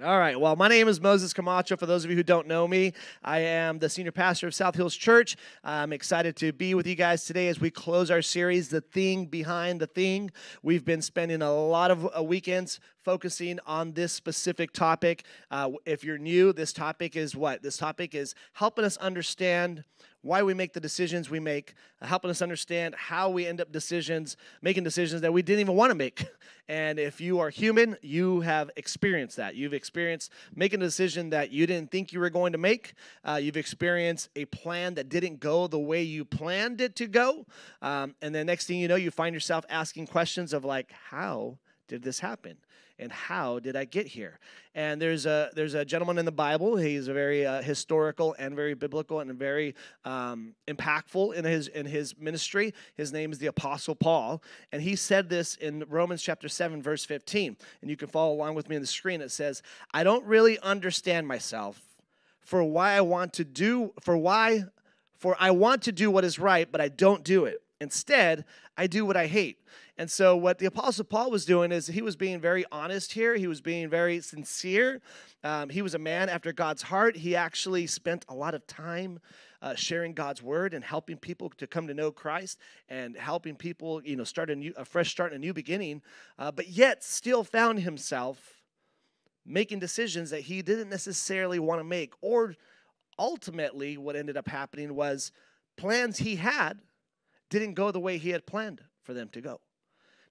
All right. Well, my name is Moses Camacho. For those of you who don't know me, I am the senior pastor of South Hills Church. I'm excited to be with you guys today as we close our series, The Thing Behind the Thing. We've been spending a lot of weekends focusing on this specific topic. If you're new, this topic is what? This topic is helping us understand why we make the decisions we make, helping us understand how we end up making decisions that we didn't even want to make. And if you are human, you have experienced that. You've experienced making a decision that you didn't think you were going to make. You've experienced a plan that didn't go the way you planned it to go. And then next thing you know, you find yourself asking questions of like, how did this happen? And how did I get here? And there's a gentleman in the Bible. He's a very historical and very biblical and very impactful in his ministry. His name is the Apostle Paul. And he said this in Romans chapter 7, verse 15. And you can follow along with me on the screen. It says, I don't really understand myself for I want to do what is right, but I don't do it. Instead, I do what I hate. And so what the Apostle Paul was doing is he was being very honest here. He was being very sincere. He was a man after God's heart. He actually spent a lot of time sharing God's word and helping people to come to know Christ and helping people, start a fresh start and a new beginning, but yet still found himself making decisions that he didn't necessarily want to make. Or ultimately, what ended up happening was plans he had didn't go the way he had planned for them to go.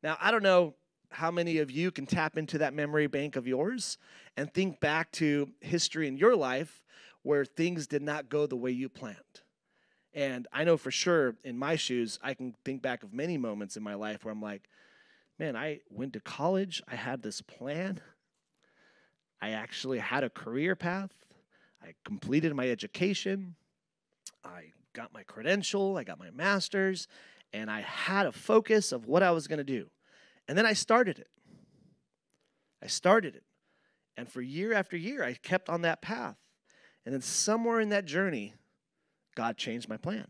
Now, I don't know how many of you can tap into that memory bank of yours and think back to history in your life where things did not go the way you planned. And I know for sure in my shoes, I can think back of many moments in my life where I'm like, man, I went to college. I had this plan. I actually had a career path. I completed my education. I got my credential. I got my master's. And I had a focus of what I was going to do. And then I started it. And for year after year, I kept on that path. And then somewhere in that journey, God changed my plan.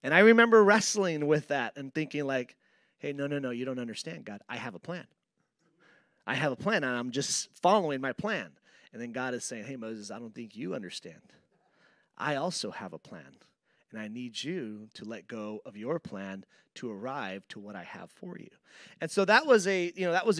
And I remember wrestling with that and thinking like, hey, no, you don't understand, God. I have a plan. I have a plan, and I'm just following my plan. And then God is saying, hey, Moses, I don't think you understand. I also have a plan. And I need you to let go of your plan to arrive to what I have for you. And so that was a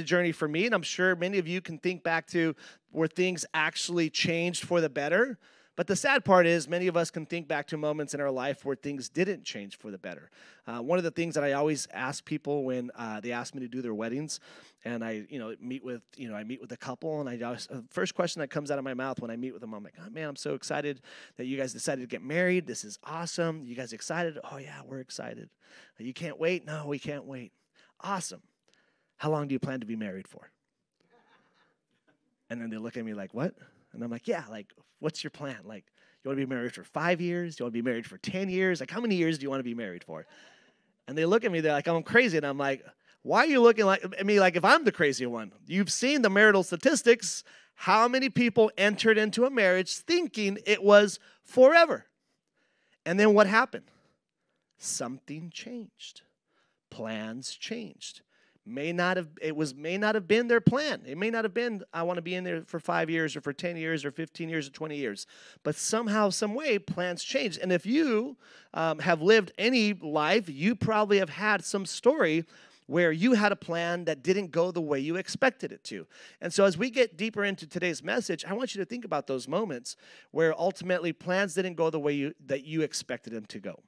journey for me. And I'm sure many of you can think back to where things actually changed for the better. But the sad part is many of us can think back to moments in our life where things didn't change for the better. One of the things that I always ask people when they ask me to do their weddings, and I meet with a couple, and the first question that comes out of my mouth when I meet with them, I'm like, oh, man, I'm so excited that you guys decided to get married. This is awesome. You guys excited? Oh yeah, we're excited. You can't wait? No, we can't wait. Awesome. How long do you plan to be married for? And then they look at me like, what? And I'm like, yeah, like, what's your plan? Like, you want to be married for 5 years? Do you want to be married for 10 years? Like, how many years do you want to be married for? And they look at me, they're like, I'm crazy. And I'm like, why are you looking at me like if I'm the crazy one? You've seen the marital statistics. How many people entered into a marriage thinking it was forever? And then what happened? Something changed. Plans changed. May not have been their plan. It may not have been, I want to be in there for 5 years or for 10 years or 15 years or 20 years. But somehow, some way, plans change. And if you have lived any life, you probably have had some story where you had a plan that didn't go the way you expected it to. And so as we get deeper into today's message, I want you to think about those moments where ultimately plans didn't go the way that you expected them to go.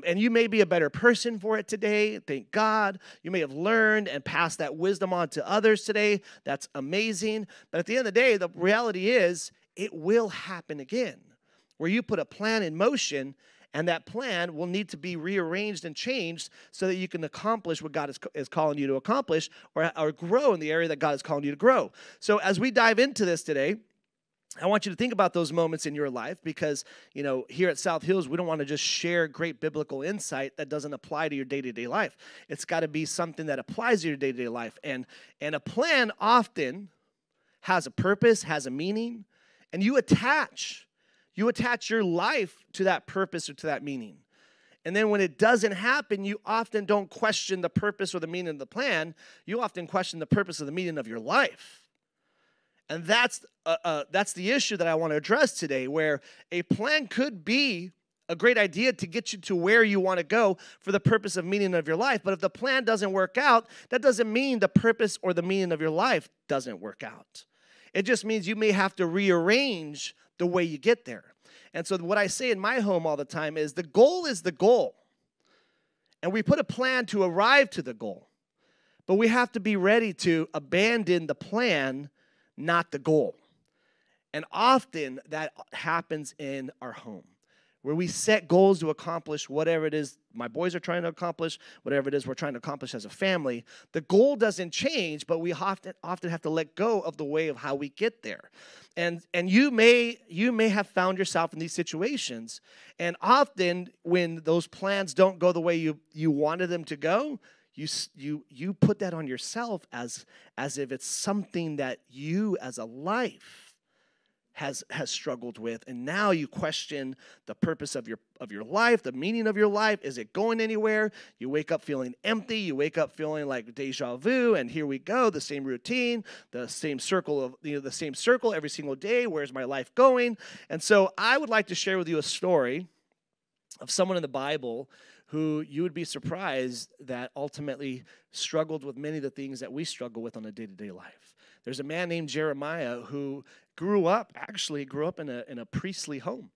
And you may be a better person for it today. Thank God. You may have learned and passed that wisdom on to others today. That's amazing. But at the end of the day, the reality is it will happen again, where you put a plan in motion, and that plan will need to be rearranged and changed so that you can accomplish what God is calling you to accomplish or grow in the area that God is calling you to grow. So as we dive into this today, I want you to think about those moments in your life because, here at South Hills, we don't want to just share great biblical insight that doesn't apply to your day-to-day life. It's got to be something that applies to your day-to-day life. And a plan often has a purpose, has a meaning, and you attach your life to that purpose or to that meaning. And then when it doesn't happen, you often don't question the purpose or the meaning of the plan. You often question the purpose or the meaning of your life. And that's the issue that I want to address today, where a plan could be a great idea to get you to where you want to go for the purpose of meaning of your life. But if the plan doesn't work out, that doesn't mean the purpose or the meaning of your life doesn't work out. It just means you may have to rearrange the way you get there. And so what I say in my home all the time is the goal is the goal. And we put a plan to arrive to the goal. But we have to be ready to abandon the plan, not the goal. And often that happens in our home, where we set goals to accomplish whatever it is my boys are trying to accomplish, whatever it is we're trying to accomplish as a family. The goal doesn't change, but we often have to let go of the way of how we get there. And you may have found yourself in these situations, and often when those plans don't go the way you wanted them to go, you put that on yourself as if it's something that you as a life has struggled with, and now you question the purpose of your life, the meaning of your life. Is it going anywhere? You wake up feeling empty. You wake up feeling like deja vu, and here we go, the same routine, the same circle every single day. Where's my life going? And so I would like to share with you a story of someone in the Bible who you would be surprised that ultimately struggled with many of the things that we struggle with on a day-to-day life. There's a man named Jeremiah who grew up in a priestly home,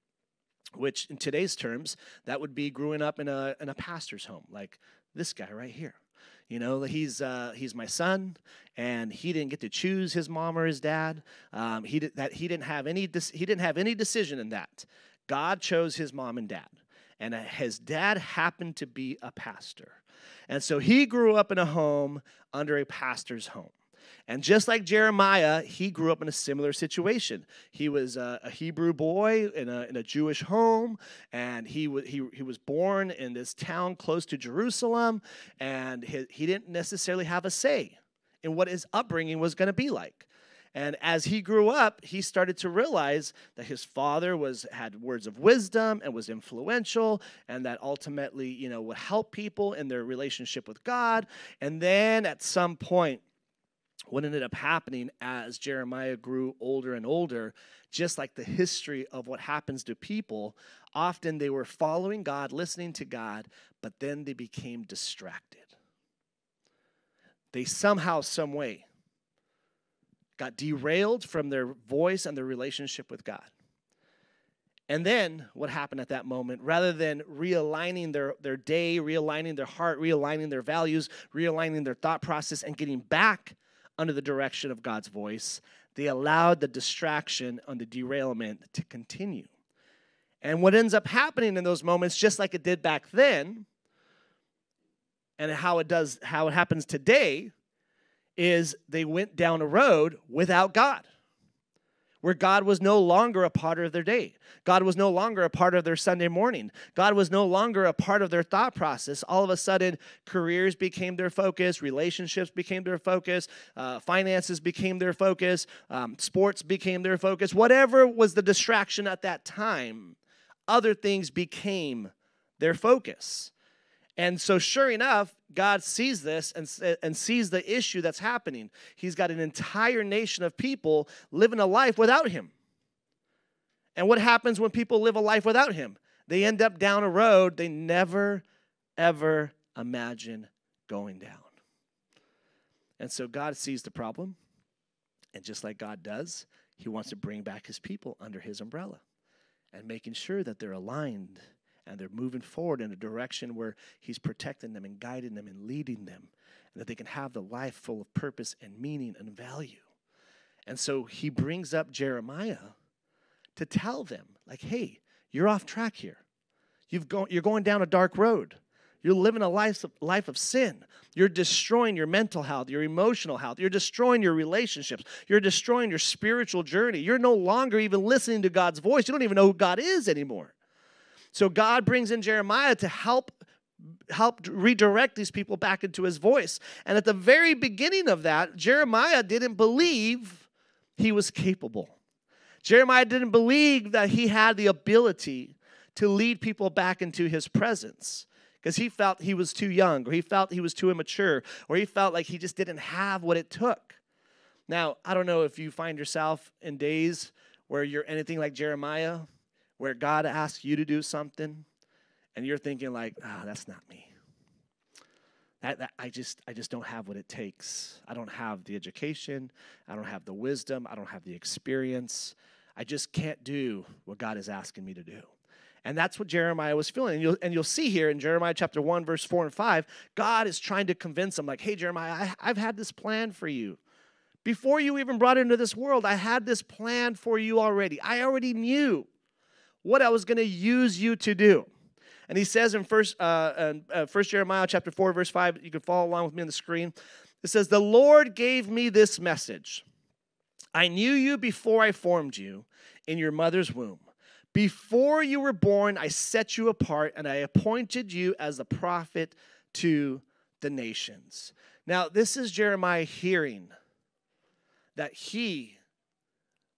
which in today's terms, that would be growing up in a pastor's home, like this guy right here. You know, he's my son, and he didn't get to choose his mom or his dad. He didn't have any decision in that. God chose his mom and dad. And his dad happened to be a pastor. And so he grew up in a home under a pastor's home. And just like Jeremiah, he grew up in a similar situation. He was a Hebrew boy in a Jewish home, and he was born in this town close to Jerusalem, and he didn't necessarily have a say in what his upbringing was going to be like. And as he grew up, he started to realize that his father had words of wisdom and was influential, and that ultimately, would help people in their relationship with God. And then at some point, what ended up happening as Jeremiah grew older and older, just like the history of what happens to people, often they were following God, listening to God, but then they became distracted. They somehow, some way, got derailed from their voice and their relationship with God. And then what happened at that moment, rather than realigning their day, realigning their heart, realigning their values, realigning their thought process, and getting back under the direction of God's voice, they allowed the distraction and the derailment to continue. And what ends up happening in those moments, just like it did back then, and how it happens today, is they went down a road without God, where God was no longer a part of their day. God was no longer a part of their Sunday morning. God was no longer a part of their thought process. All of a sudden, careers became their focus, relationships became their focus, finances became their focus, sports became their focus. Whatever was the distraction at that time, other things became their focus. And so sure enough, God sees this and sees the issue that's happening. He's got an entire nation of people living a life without him. And what happens when people live a life without him? They end up down a road they never, ever imagined going down. And so God sees the problem. And just like God does, he wants to bring back his people under his umbrella and making sure that they're aligned and they're moving forward in a direction where he's protecting them and guiding them and leading them, and that they can have the life full of purpose and meaning and value. And so he brings up Jeremiah to tell them, like, hey, you're off track here. You're going down a dark road. You're living a life of sin. You're destroying your mental health, your emotional health. You're destroying your relationships. You're destroying your spiritual journey. You're no longer even listening to God's voice. You don't even know who God is anymore. So God brings in Jeremiah to help redirect these people back into his voice. And at the very beginning of that, Jeremiah didn't believe he was capable. Jeremiah didn't believe that he had the ability to lead people back into his presence, because he felt he was too young, or he felt he was too immature, or he felt like he just didn't have what it took. Now, I don't know if you find yourself in days where you're anything like Jeremiah, where God asks you to do something, and you're thinking like, that's not me. I just don't have what it takes. I don't have the education. I don't have the wisdom. I don't have the experience. I just can't do what God is asking me to do. And that's what Jeremiah was feeling. And you'll see here in Jeremiah chapter 1, verse 4 and 5, God is trying to convince him, like, hey, Jeremiah, I've had this plan for you. Before you even brought into this world, I had this plan for you already. I already knew what I was going to use you to do. And he says in First Jeremiah chapter 4, verse 5, you can follow along with me on the screen. It says, the Lord gave me this message. I knew you before I formed you in your mother's womb. Before you were born, I set you apart, and I appointed you as a prophet to the nations. Now, this is Jeremiah hearing that he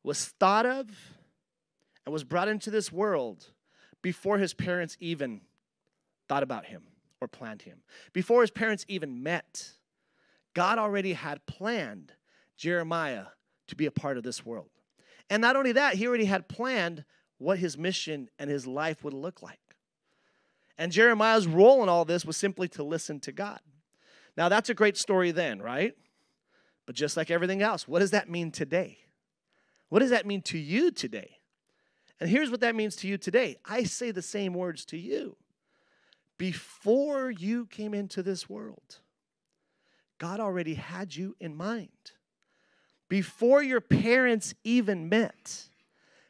was thought of and was brought into this world before his parents even thought about him or planned him. Before his parents even met, God already had planned Jeremiah to be a part of this world. And not only that, he already had planned what his mission and his life would look like. And Jeremiah's role in all this was simply to listen to God. Now, that's a great story then, right? But just like everything else, what does that mean today? What does that mean to you today? And here's what that means to you today. I say the same words to you. Before you came into this world, God already had you in mind. Before your parents even met,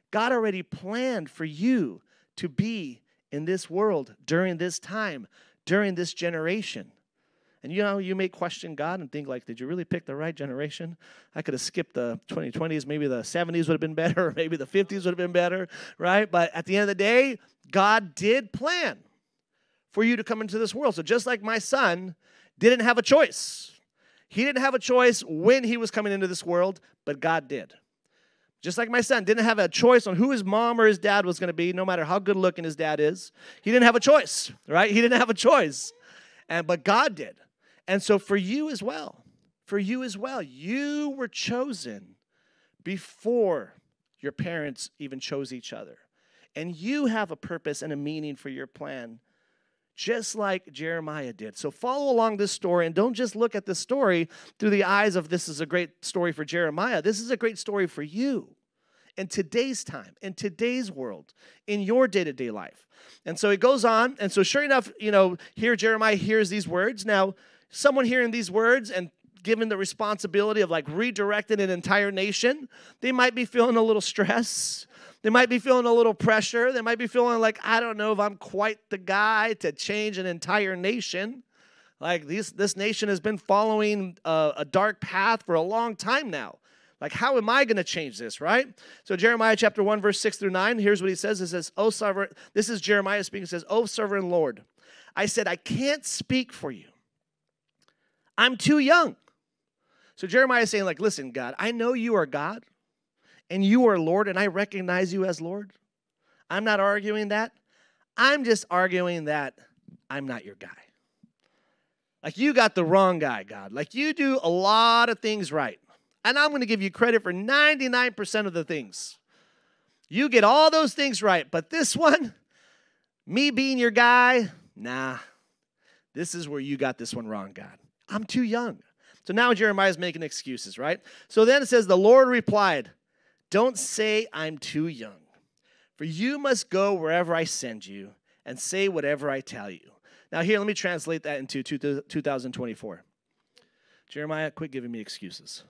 God already planned for you to be in this world during this time, during this generation. And you may question God and think like, did you really pick the right generation? I could have skipped the 2020s. Maybe the 70s would have been better. Or maybe the 50s would have been better, right? But at the end of the day, God did plan for you to come into this world. So just like my son didn't have a choice. He didn't have a choice when he was coming into this world, but God did. Just like my son didn't have a choice on who his mom or his dad was going to be, no matter how good looking his dad is. He didn't have a choice, right? He didn't have a choice. But God did. And so for you as well, you were chosen before your parents even chose each other. And you have a purpose and a meaning for your plan, just like Jeremiah did. So follow along this story and don't just look at this story through the eyes of this is a great story for Jeremiah. This is a great story for you in today's time, in today's world, in your day-to-day life. And so it goes on. And so sure enough, here Jeremiah hears these words. Now, someone hearing these words and given the responsibility of like redirecting an entire nation, they might be feeling a little stress. They might be feeling a little pressure. They might be feeling like, I don't know if I'm quite the guy to change an entire nation. Like this nation has been following a dark path for a long time now. Like, how am I going to change this, right? So Jeremiah chapter 1, verse 6 through 9, here's what he says. It says, "O sovereign," this is Jeremiah speaking, it says, "O sovereign Lord, I said, I can't speak for you. I'm too young." So Jeremiah is saying, like, listen, God, I know you are God, and you are Lord, and I recognize you as Lord. I'm not arguing that. I'm just arguing that I'm not your guy. Like, you got the wrong guy, God. Like, you do a lot of things right, and I'm going to give you credit for 99% of the things. You get all those things right, but this one, me being your guy, nah, this is where you got this one wrong, God. I'm too young. So now Jeremiah's making excuses, right? So then it says, the Lord replied, "Don't say I'm too young, for you must go wherever I send you and say whatever I tell you." Now here, let me translate that into 2024. Jeremiah, quit giving me excuses.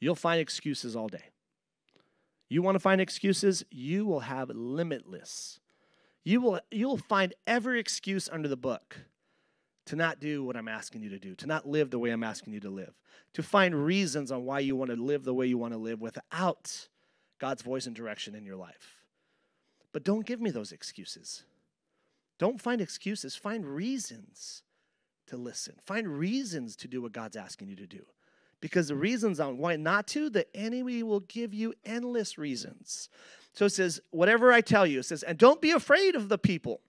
You'll find excuses all day. You want to find excuses? You will have limitless. You'll find every excuse under the book to not do what I'm asking you to do, to not live the way I'm asking you to live, to find reasons on why you want to live the way you want to live without God's voice and direction in your life. But don't give me those excuses. Don't find excuses. Find reasons to listen. Find reasons to do what God's asking you to do. Because the reasons on why not to, the enemy will give you endless reasons. So it says, whatever I tell you, it says, and don't be afraid of the people,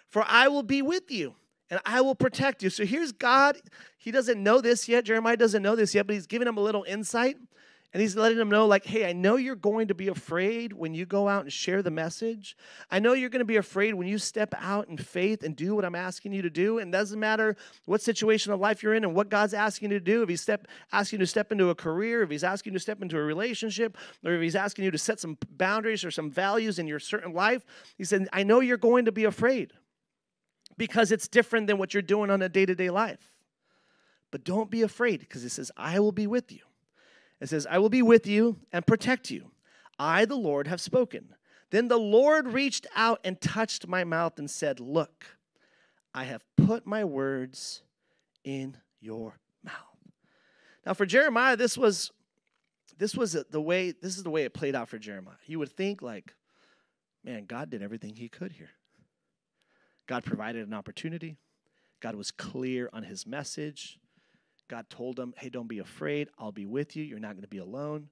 for I will be with you, and I will protect you. So here's God. He doesn't know this yet. Jeremiah doesn't know this yet, but he's giving him a little insight. And he's letting him know, like, hey, I know you're going to be afraid when you go out and share the message. I know you're going to be afraid when you step out in faith and do what I'm asking you to do. And it doesn't matter what situation of life you're in and what God's asking you to do. If he's asking you to step into a career, if he's asking you to step into a relationship, or if he's asking you to set some boundaries or some values in your certain life, he said, I know you're going to be afraid because it's different than what you're doing on a day-to-day life. But don't be afraid, because it says, I will be with you. It says, I will be with you and protect you. I, the Lord, have spoken. Then the Lord reached out and touched my mouth and said, look, I have put my words in your mouth. Now for Jeremiah, this is the way it played out for Jeremiah. You would think, like, man, God did everything he could here. God provided an opportunity. God was clear on his message. God told him, hey, don't be afraid. I'll be with you. You're not going to be alone.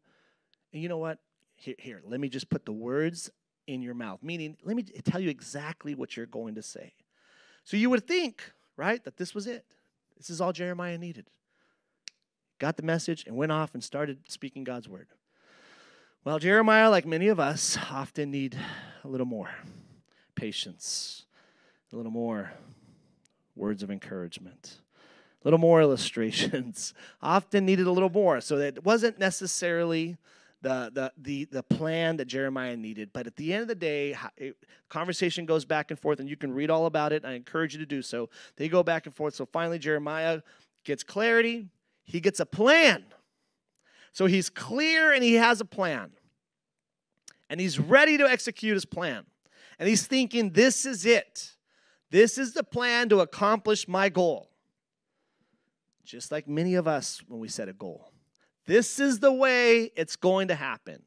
And you know what? Here, let me just put the words in your mouth. Meaning, let me tell you exactly what you're going to say. So you would think, right, that this was it. This is all Jeremiah needed. Got the message and went off and started speaking God's word. Well, Jeremiah, like many of us, often need a little more patience, a little more words of encouragement, a little more illustrations. Often needed a little more. So that it wasn't necessarily the plan that Jeremiah needed. But at the end of the day, conversation goes back and forth, and you can read all about it. I encourage you to do so. They go back and forth. So finally, Jeremiah gets clarity. He gets a plan. So he's clear and he has a plan. And he's ready to execute his plan. And he's thinking, this is it. This is the plan to accomplish my goal. Just like many of us when we set a goal. This is the way it's going to happen.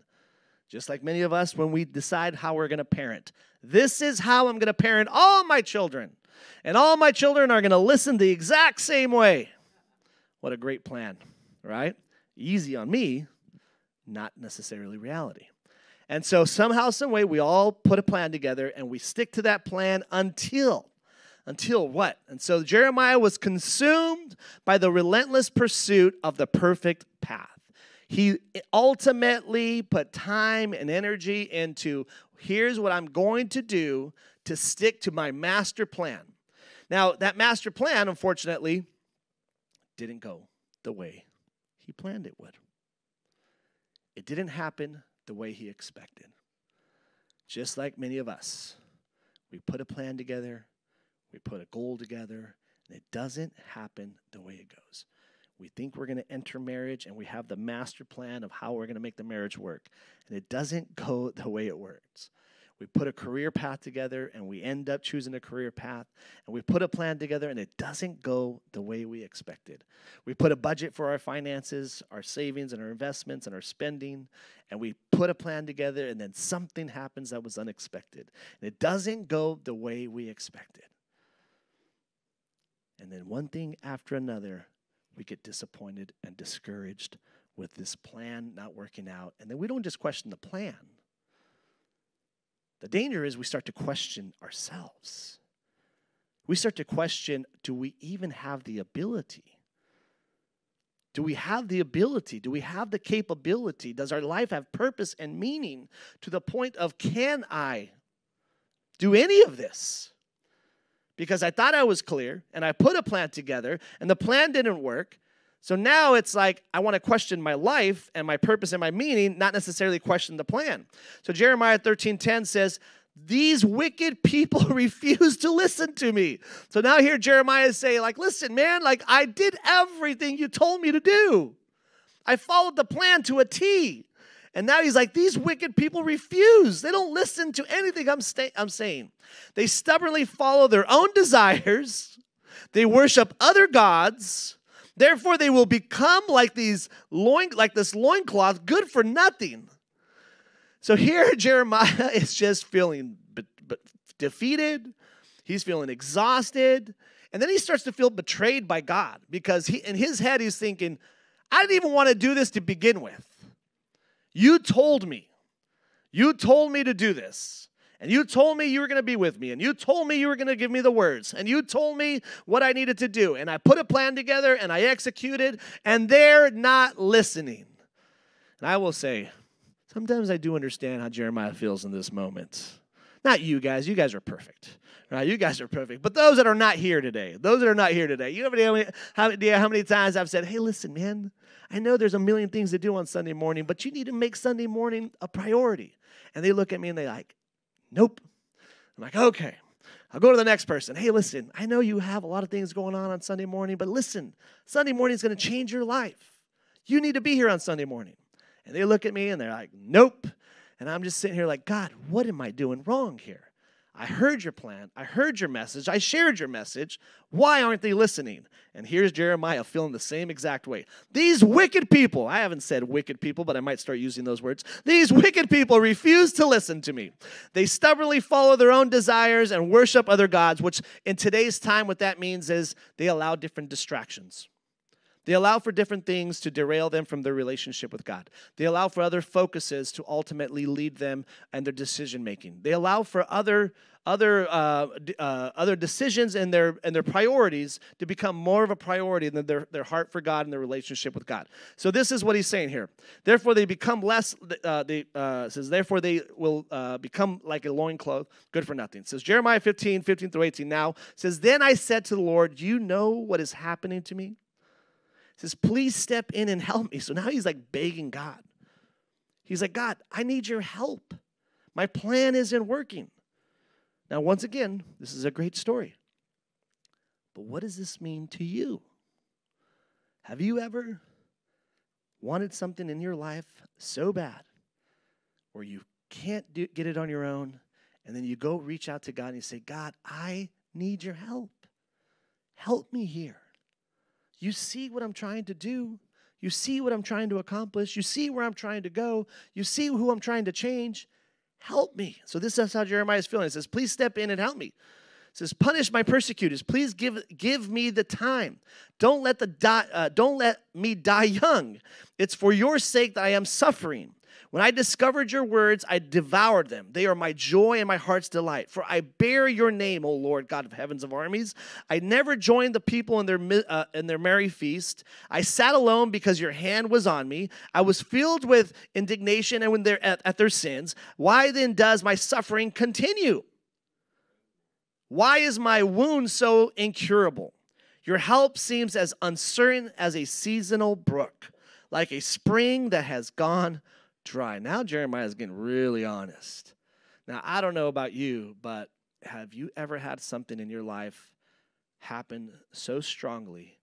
Just like many of us when we decide how we're going to parent. This is how I'm going to parent all my children. And all my children are going to listen the exact same way. What a great plan, right? Easy on me, not necessarily reality. And so somehow, some way, we all put a plan together and we stick to that plan until what? And so Jeremiah was consumed by the relentless pursuit of the perfect path. He ultimately put time and energy into, here's what I'm going to do to stick to my master plan. Now, that master plan, unfortunately, didn't go the way he planned it would. It didn't happen the way he expected. Just like many of us, we put a plan together, we put a goal together, and it doesn't happen the way it goes. We think we're going to enter marriage, and we have the master plan of how we're going to make the marriage work, and it doesn't go the way it works. We put a career path together, and we end up choosing a career path, and we put a plan together, and it doesn't go the way we expected. We put a budget for our finances, our savings, and our investments, and our spending, and we put a plan together, and then something happens that was unexpected. And it doesn't go the way we expected. And then one thing after another, we get disappointed and discouraged with this plan not working out. And then we don't just question the plan. The danger is we start to question ourselves. We start to question, do we even have the ability? Do we have the ability? Do we have the capability? Does our life have purpose and meaning to the point of, can I do any of this? Because I thought I was clear, and I put a plan together, and the plan didn't work. So now it's like I want to question my life and my purpose and my meaning, not necessarily question the plan. So Jeremiah 13:10 says, these wicked people refuse to listen to me. So now here Jeremiah is saying, like, listen, man, like I did everything you told me to do. I followed the plan to a T. And now he's like, these wicked people refuse. They don't listen to anything I'm saying. They stubbornly follow their own desires. They worship other gods. Therefore, they will become like this loincloth, good for nothing. So here, Jeremiah is just feeling defeated. He's feeling exhausted. And then he starts to feel betrayed by God because in his head, he's thinking, I didn't even want to do this to begin with. You told me to do this. And you told me you were going to be with me. And you told me you were going to give me the words. And you told me what I needed to do. And I put a plan together and I executed. And they're not listening. And I will say, sometimes I do understand how Jeremiah feels in this moment. Not you guys. You guys are perfect. Right? You guys are perfect. But those that are not here today, you have any idea how many times I've said, hey, listen, man, I know there's a million things to do on Sunday morning, but you need to make Sunday morning a priority. And they look at me and they're like, nope. I'm like, okay. I'll go to the next person. Hey, listen, I know you have a lot of things going on Sunday morning, but listen, Sunday morning is going to change your life. You need to be here on Sunday morning. And they look at me and they're like, nope. And I'm just sitting here like, God, what am I doing wrong here? I heard your plan. I heard your message. I shared your message. Why aren't they listening? And here's Jeremiah feeling the same exact way. These wicked people, I haven't said wicked people, but I might start using those words. These wicked people refuse to listen to me. They stubbornly follow their own desires and worship other gods, which in today's time, what that means is they allow different distractions. They allow for different things to derail them from their relationship with God. They allow for other focuses to ultimately lead them and their decision making. They allow for other decisions and their priorities to become more of a priority than their heart for God and their relationship with God. So this is what he's saying here. Therefore, they become less. Says therefore they will become like a loincloth, good for nothing. It says Jeremiah 15 through 18. Now says, then I said to the Lord, you know what is happening to me. He says, please step in and help me. So now he's like begging God. He's like, God, I need your help. My plan isn't working. Now, once again, this is a great story. But what does this mean to you? Have you ever wanted something in your life so bad where you can't get it on your own, and then you go reach out to God and you say, God, I need your help. Help me here. You see what I'm trying to do. You see what I'm trying to accomplish. You see where I'm trying to go. You see who I'm trying to change. Help me. So this is how Jeremiah is feeling. It says, please step in and help me. It says, punish my persecutors. Please give me the time. Don't let me die young. It's for your sake that I am suffering. When I discovered your words, I devoured them. They are my joy and my heart's delight. For I bear your name, O Lord, God of heavens of armies. I never joined the people in their merry feast. I sat alone because your hand was on me. I was filled with indignation and when they're at their sins. Why then does my suffering continue? Why is my wound so incurable? Your help seems as uncertain as a seasonal brook, like a spring that has gone dry. Now Jeremiah is getting really honest. Now, I don't know about you, but have you ever had something in your life happen so strongly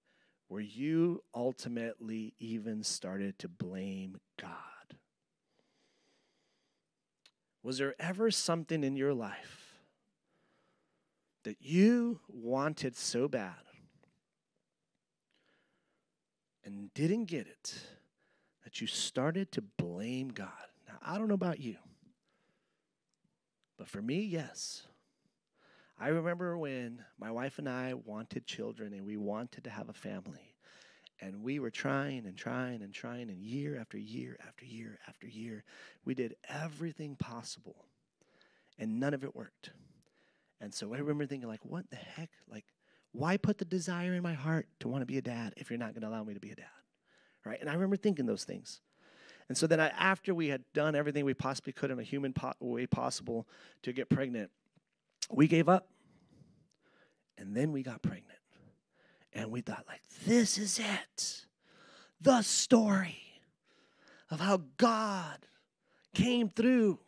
where you ultimately even started to blame God? Was there ever something in your life that you wanted so bad and didn't get it, that you started to blame God? Now, I don't know about you, but for me, yes. I remember when my wife and I wanted children and we wanted to have a family, and we were trying and year after year after year after year, we did everything possible, and none of it worked. And so I remember thinking, like, what the heck? Like, why put the desire in my heart to want to be a dad if you're not going to allow me to be a dad? Right? And I remember thinking those things. And so then after we had done everything we possibly could in a human way possible to get pregnant, we gave up. And then we got pregnant. And we thought, like, this is it. The story of how God came through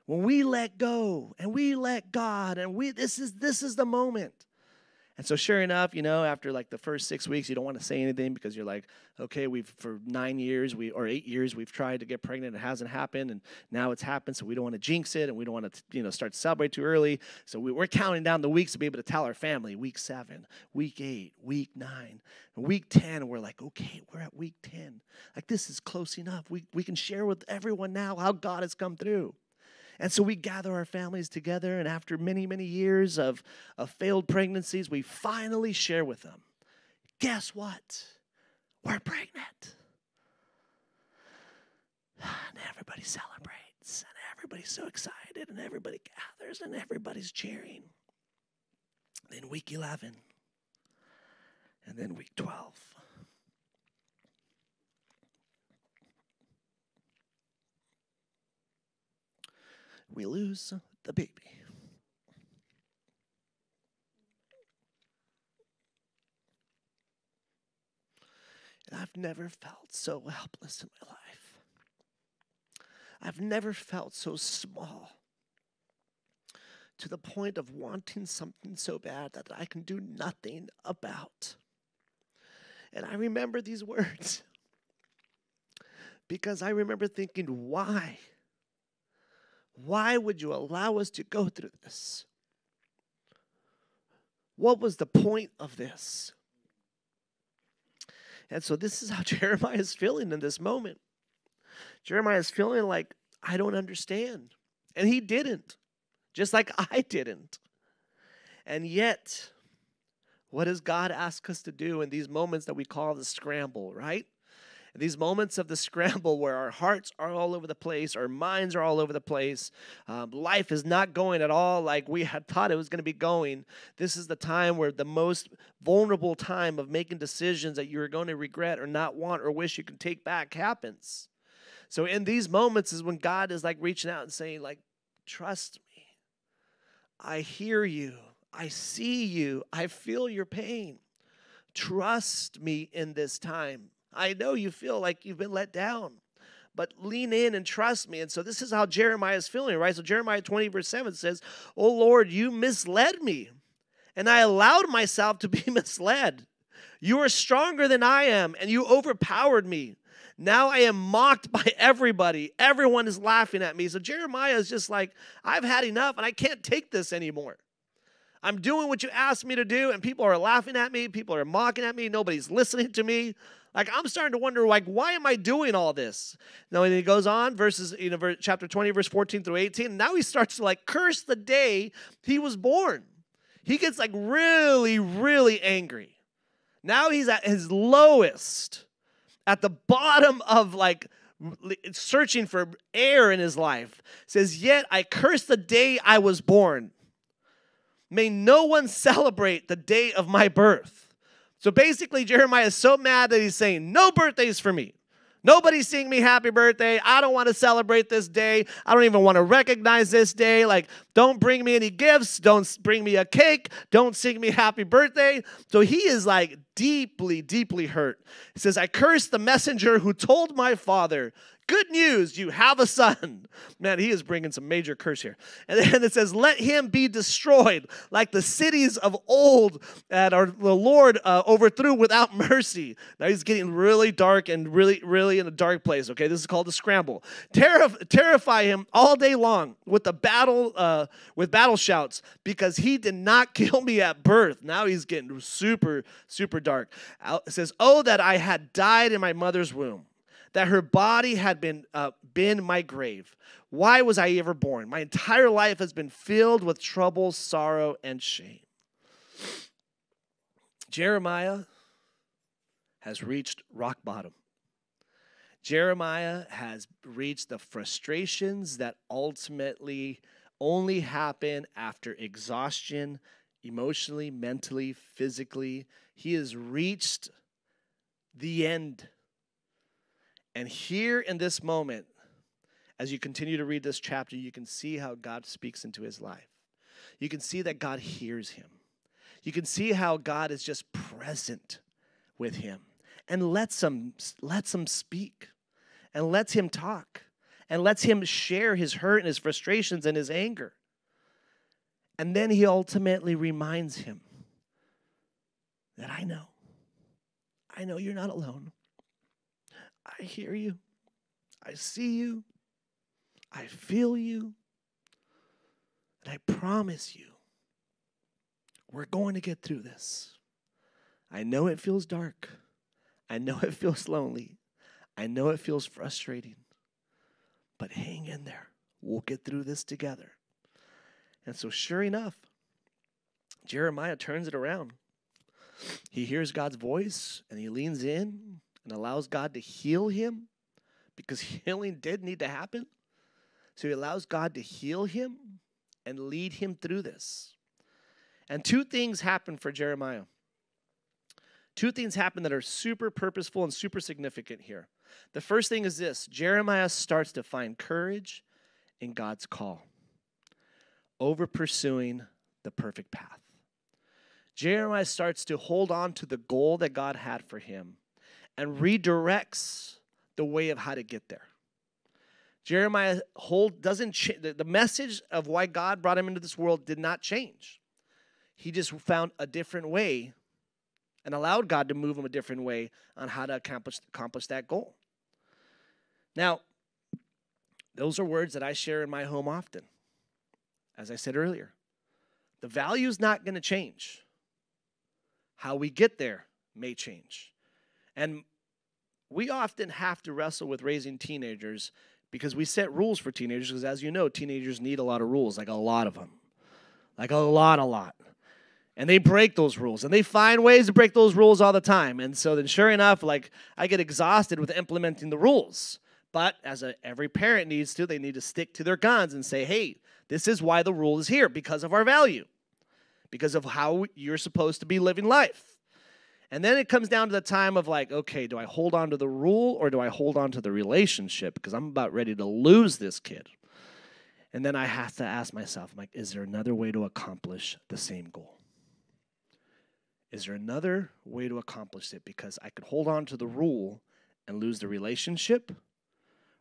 when we let go and we let God, and this is the moment. And so sure enough, after like the first 6 weeks, you don't want to say anything because you're like, okay, for 9 years or 8 years, we've tried to get pregnant. It hasn't happened. And now it's happened. So we don't want to jinx it. And we don't want to, start to celebrate too early. So we're counting down the weeks to be able to tell our family, week 7, week 8, week 9, and week 10. We're like, okay, we're at week 10. Like, this is close enough. We can share with everyone now how God has come through. And so we gather our families together, and after many, many years of failed pregnancies, we finally share with them, guess what? We're pregnant. And everybody celebrates, and everybody's so excited, and everybody gathers, and everybody's cheering. Then week 11, and then week 12. We lose the baby. And I've never felt so helpless in my life. I've never felt so small to the point of wanting something so bad that I can do nothing about. And I remember these words because I remember thinking, why? Why would you allow us to go through this? What was the point of this? And so this is how Jeremiah is feeling in this moment. Jeremiah is feeling like, I don't understand. And he didn't, just like I didn't. And yet, what does God ask us to do in these moments that we call the scramble, right? In these moments of the scramble where our hearts are all over the place, our minds are all over the place, life is not going at all like we had thought it was going to be going. This is the time where the most vulnerable time of making decisions that you're going to regret or not want or wish you can take back happens. So in these moments is when God is like reaching out and saying, like, trust me. I hear you. I see you. I feel your pain. Trust me in this time. I know you feel like you've been let down, but lean in and trust me. And so this is how Jeremiah is feeling, right? So Jeremiah 20 verse 7 says, "Oh Lord, you misled me, and I allowed myself to be misled. You are stronger than I am, and you overpowered me. Now I am mocked by everybody. Everyone is laughing at me." So Jeremiah is just like, I've had enough, and I can't take this anymore. I'm doing what you asked me to do, and people are laughing at me. People are mocking at me. Nobody's listening to me. Like, I'm starting to wonder, like, why am I doing all this? Now, and he goes on, chapter 20, verse 14 through 18. Now he starts to, like, curse the day he was born. He gets, like, really, really angry. Now he's at his lowest, at the bottom of, like, searching for air in his life. It says, "Yet I curse the day I was born. May no one celebrate the day of my birth." So basically, Jeremiah is so mad that he's saying, no birthdays for me. Nobody's singing me happy birthday. I don't want to celebrate this day. I don't even want to recognize this day. Like, don't bring me any gifts. Don't bring me a cake. Don't sing me happy birthday. So he is like deeply, deeply hurt. He says, "I curse the messenger who told my father, 'Good news, you have a son.'" Man, he is bringing some major curse here. And then it says, "Let him be destroyed like the cities of old that the Lord overthrew without mercy." Now he's getting really dark and really, really in a dark place. Okay, this is called the scramble. Terrify him all day long with battle shouts, because he did not kill me at birth." Now he's getting super, super dark. It says, "Oh, that I had died in my mother's womb, that her body had been my grave. Why was I ever born? My entire life has been filled with trouble, sorrow, and shame." Jeremiah has reached rock bottom. Jeremiah has reached the frustrations that ultimately only happen after exhaustion, emotionally, mentally, physically. He has reached the end. And here in this moment, as you continue to read this chapter, you can see how God speaks into his life. You can see that God hears him. You can see how God is just present with him and lets him speak and lets him talk and lets him share his hurt and his frustrations and his anger. And then he ultimately reminds him that I know you're not alone. I hear you. I see you. I feel you. And I promise you, we're going to get through this. I know it feels dark. I know it feels lonely. I know it feels frustrating. But hang in there. We'll get through this together. And so sure enough, Jeremiah turns it around. He hears God's voice and he leans in and allows God to heal him, because healing did need to happen. So he allows God to heal him and lead him through this. And two things happen for Jeremiah. Two things happen that are super purposeful and super significant here. The first thing is this: Jeremiah starts to find courage in God's call over pursuing the perfect path. Jeremiah starts to hold on to the goal that God had for him and redirects the way of how to get there. Jeremiah the message of why God brought him into this world did not change. He just found a different way and allowed God to move him a different way on how to accomplish that goal. Now, those are words that I share in my home often. As I said earlier, the value is not going to change. How we get there may change. And we often have to wrestle with raising teenagers because we set rules for teenagers because, as you know, teenagers need a lot of rules, like a lot of them. Like a lot. And they break those rules, and they find ways to break those rules all the time. And so then sure enough, like I get exhausted with implementing the rules. But as every parent needs to, they need to stick to their guns and say, hey, this is why the rule is here, because of our value, because of how you're supposed to be living life. And then it comes down to the time of like, okay, do I hold on to the rule or do I hold on to the relationship? Because I'm about ready to lose this kid. And then I have to ask myself, I'm like, is there another way to accomplish the same goal? Is there another way to accomplish it? Because I could hold on to the rule and lose the relationship,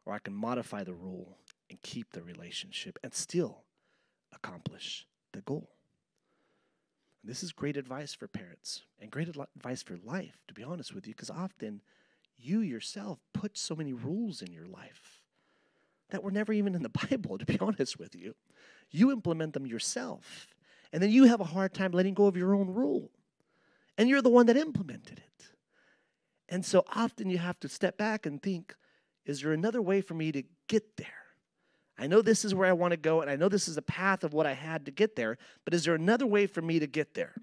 or I can modify the rule and keep the relationship and still accomplish the goal. And this is great advice for parents and great advice for life, to be honest with you, because often you yourself put so many rules in your life that were never even in the Bible, to be honest with you. You implement them yourself, and then you have a hard time letting go of your own rule. And you're the one that implemented it. And so often you have to step back and think, is there another way for me to get there? I know this is where I want to go, and I know this is the path of what I had to get there, but is there another way for me to get there?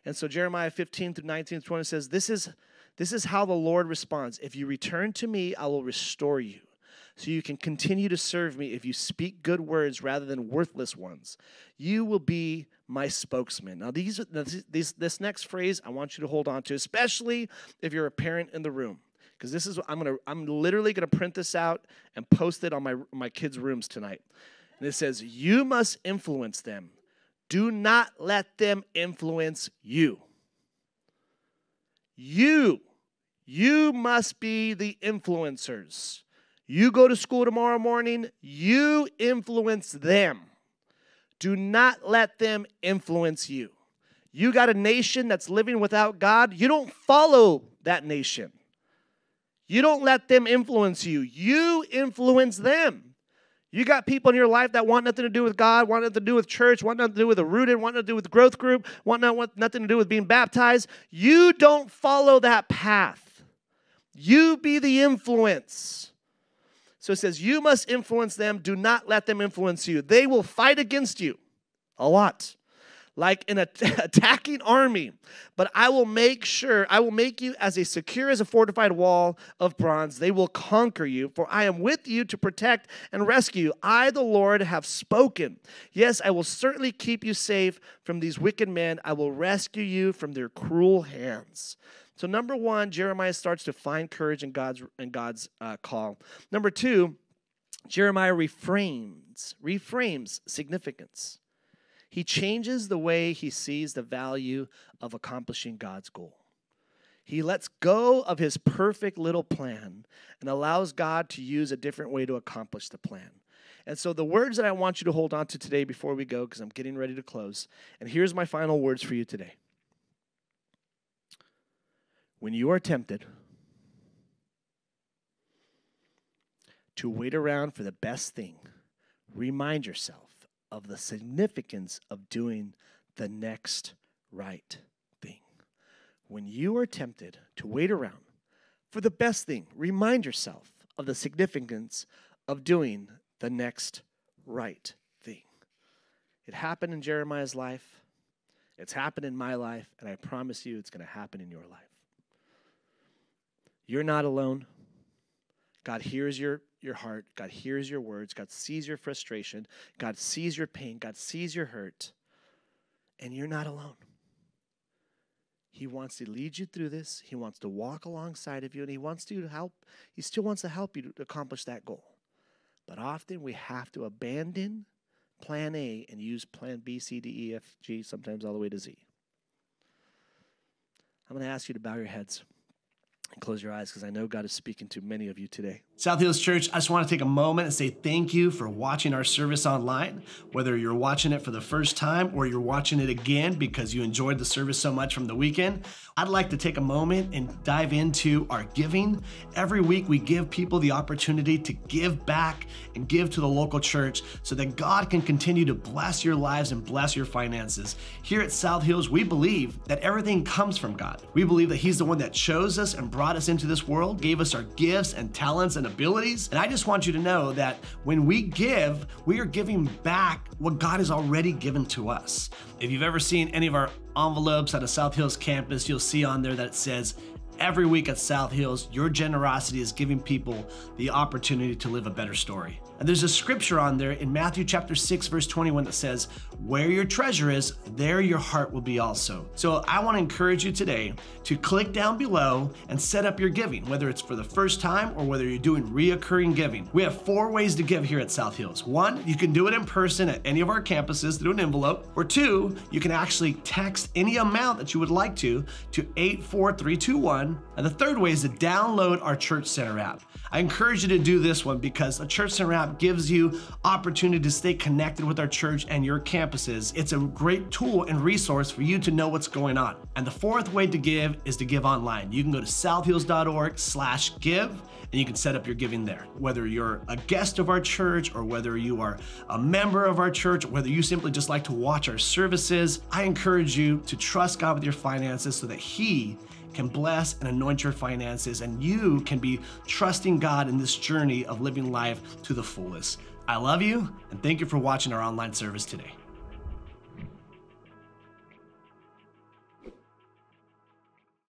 And so Jeremiah 15 through 19 through 20 says, this is how the Lord responds. If you return to me, I will restore you, so you can continue to serve me if you speak good words rather than worthless ones. You will be my spokesman. Now, this next phrase I want you to hold on to, especially if you're a parent in the room, because this is I'm literally gonna print this out and post it on my kids' rooms tonight. And it says, "You must influence them. Do not let them influence you." You must be the influencers. You go to school tomorrow morning, you influence them. Do not let them influence you. You got a nation that's living without God, you don't follow that nation. You don't let them influence you. You influence them. You got people in your life that want nothing to do with God, want nothing to do with church, want nothing to do with a rooted, want nothing to do with growth group, want nothing to do with being baptized. You don't follow that path. You be the influence. So it says, you must influence them. Do not let them influence you. They will fight against you a lot, like an attacking army. But I will make you as secure as a fortified wall of bronze. They will conquer you, for I am with you to protect and rescue you. I, the Lord, have spoken. Yes, I will certainly keep you safe from these wicked men. I will rescue you from their cruel hands. So number one, Jeremiah starts to find courage in God's call. Number two, Jeremiah reframes significance. He changes the way he sees the value of accomplishing God's goal. He lets go of his perfect little plan and allows God to use a different way to accomplish the plan. And so the words that I want you to hold on to today before we go, because I'm getting ready to close, and here's my final words for you today. When you are tempted to wait around for the best thing, remind yourself of the significance of doing the next right thing. When you are tempted to wait around for the best thing, remind yourself of the significance of doing the next right thing. It happened in Jeremiah's life. It's happened in my life, and I promise you it's going to happen in your life. You're not alone. God hears your your heart. God hears your words. God sees your frustration. God sees your pain. God sees your hurt. And you're not alone. He wants to lead you through this. He wants to walk alongside of you, and he wants to help. He still wants to help you to accomplish that goal. But often we have to abandon plan A and use plan B, C, D, E, F, G, sometimes all the way to Z. I'm going to ask you to bow your heads and close your eyes because I know God is speaking to many of you today. South Hills Church, I just want to take a moment and say thank you for watching our service online. Whether you're watching it for the first time or you're watching it again because you enjoyed the service so much from the weekend, I'd like to take a moment and dive into our giving. Every week we give people the opportunity to give back and give to the local church so that God can continue to bless your lives and bless your finances. Here at South Hills, we believe that everything comes from God. We believe that He's the one that chose us and brought us into this world, gave us our gifts and talents and abilities. And I just want you to know that when we give, we are giving back what God has already given to us. If you've ever seen any of our envelopes at a South Hills campus, you'll see on there that it says, every week at South Hills, your generosity is giving people the opportunity to live a better story. And there's a scripture on there in Matthew chapter 6, verse 21 that says, where your treasure is, there your heart will be also. So I want to encourage you today to click down below and set up your giving, whether it's for the first time or whether you're doing reoccurring giving. We have 4 ways to give here at South Hills. 1, you can do it in person at any of our campuses through an envelope. Or 2, you can actually text any amount that you would like to 84321. And the 3rd way is to download our Church Center app. I encourage you to do this one because the Church Center app gives you opportunity to stay connected with our church and your campuses. It's a great tool and resource for you to know what's going on. And the 4th way to give is to give online. You can go to southhills.org/give and you can set up your giving there. Whether you're a guest of our church or whether you are a member of our church, or whether you simply just like to watch our services, I encourage you to trust God with your finances so that He can bless and anoint your finances and you can be trusting God in this journey of living life to the fullest. I love you and thank you for watching our online service today.